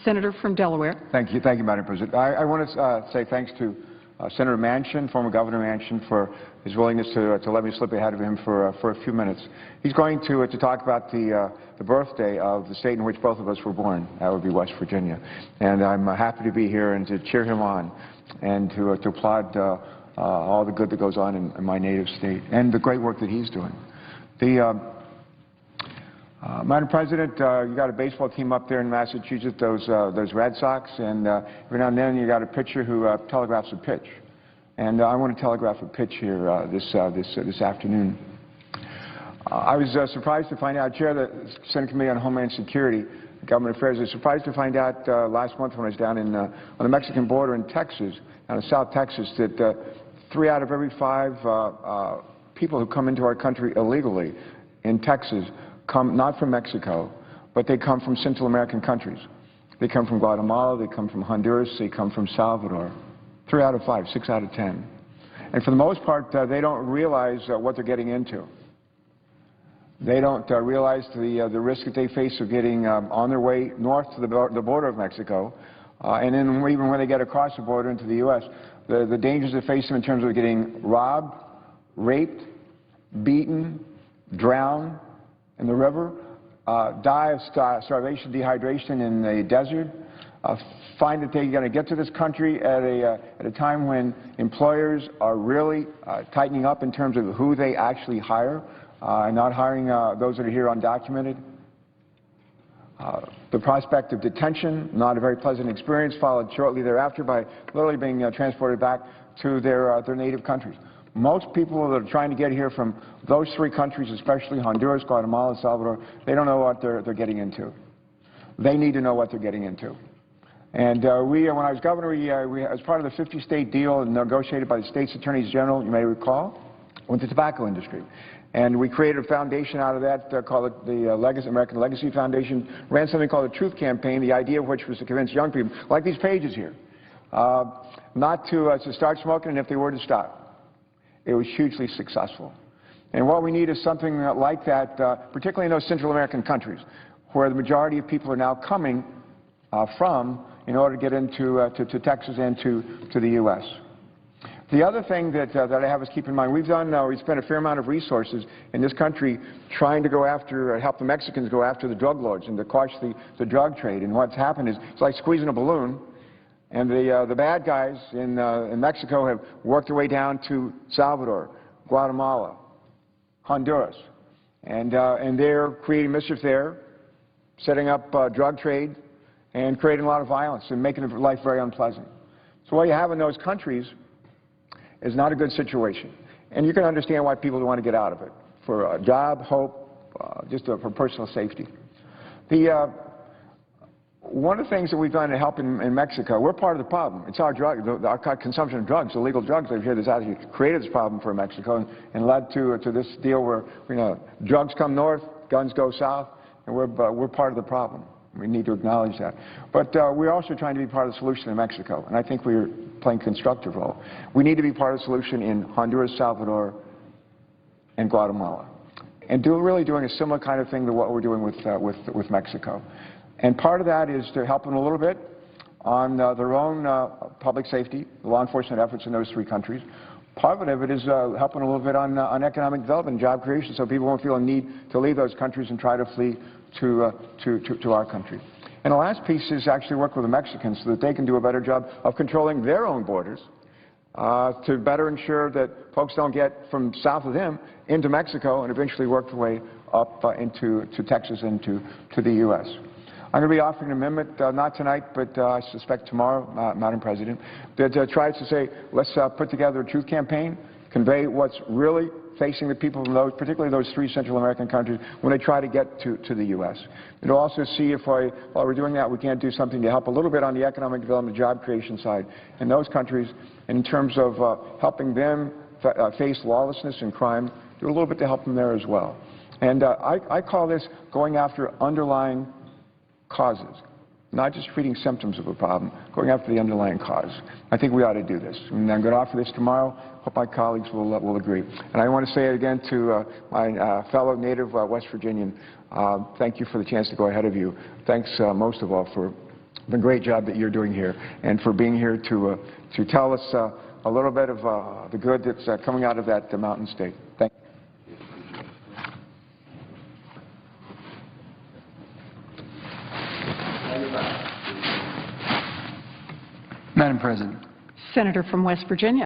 Senator from Delaware. Thank you, Madam President. I want to say thanks to Senator Manchin, former Governor Manchin, for his willingness to let me slip ahead of him for a few minutes. He's going to talk about the birthday of the state in which both of us were born. That would be West Virginia. And I'm happy to be here and to cheer him on and to applaud all the good that goes on in my native state and the great work that he's doing. Madam President, you got a baseball team up there in Massachusetts, those Red Sox, and every now and then you got a pitcher who telegraphs a pitch. And I want to telegraph a pitch here this afternoon. I was surprised to find out, Chair of the Senate Committee on Homeland Security, Government Affairs, I was surprised to find out last month when I was down on the Mexican border in Texas, down in South Texas, that 3 out of every 5 people who come into our country illegally in Texas come not from Mexico, but they come from Central American countries. They come from Guatemala, they come from Honduras, they come from Salvador. 3 out of 5, 6 out of 10. And for the most part, they don't realize what they're getting into. They don't realize the risk that they face of getting on their way north to the border of Mexico, and then even when they get across the border into the U.S., the dangers that face them in terms of getting robbed, raped, beaten, drowned in the river, die of starvation, dehydration in the desert, find that they're going to get to this country at a time when employers are really tightening up in terms of who they actually hire, and not hiring those that are here undocumented. The prospect of detention, not a very pleasant experience, followed shortly thereafter by literally being transported back to their native countries. Most people that are trying to get here from those 3 countries, especially Honduras, Guatemala, Salvador, they don't know what they're getting into. They need to know what they're getting into. And when I was governor, as part of the 50-state deal negotiated by the state's attorneys general, you may recall, with the tobacco industry. And we created a foundation out of that, called it the American Legacy Foundation, ran something called the Truth Campaign, the idea of which was to convince young people, like these pages here, not to start smoking, and if they were to stop. It was hugely successful. And what we need is something like that, particularly in those Central American countries, where the majority of people are now coming from in order to get into to Texas and to the U.S. The other thing that I have us keep in mind, we spent a fair amount of resources in this country trying to go after, help the Mexicans go after the drug lords and to quash the drug trade. And what's happened is it's like squeezing a balloon, and the bad guys in Mexico have worked their way down to Salvador, Guatemala, Honduras, and they're creating mischief there, setting up drug trade, and creating a lot of violence and making life very unpleasant. So what you have in those countries is not a good situation. And you can understand why people want to get out of it, for a job, hope, for personal safety. One of the things that we've done to help in Mexico, we're part of the problem. It's our consumption of drugs, illegal drugs over here that's actually created this problem for Mexico and led to this deal where, drugs come north, guns go south, and we're part of the problem. We need to acknowledge that. But we're also trying to be part of the solution in Mexico, and I think we're playing a constructive role. We need to be part of the solution in Honduras, Salvador, and Guatemala, and really doing a similar kind of thing to what we're doing with Mexico. And part of that is to help them a little bit on their own public safety, law enforcement efforts in those three countries. Part of it is helping a little bit on economic development and job creation so people won't feel a need to leave those countries and try to flee to our country. And the last piece is actually work with the Mexicans so that they can do a better job of controlling their own borders to better ensure that folks don't get from south of them into Mexico and eventually work their way up into Texas and to the U.S. I'm going to be offering an amendment, not tonight, but I suspect tomorrow, Madam President, that tries to say, let's put together a truth campaign, convey what's really facing the people from those, particularly those three Central American countries, when they try to get to the U.S. And also see if, while we're doing that, we can't do something to help a little bit on the economic development, job creation side in those countries in terms of helping them face lawlessness and crime, do a little bit to help them there as well. And I call this going after underlying causes, not just treating symptoms of a problem, going after the underlying cause. I think we ought to do this. And I'm going to offer this tomorrow. Hope my colleagues will agree. And I want to say it again to my fellow native West Virginian. Thank you for the chance to go ahead of you. Thanks most of all for the great job that you're doing here and for being here to tell us a little bit of the good that's coming out of that mountain state. Thank you. Madam President. Senator from West Virginia.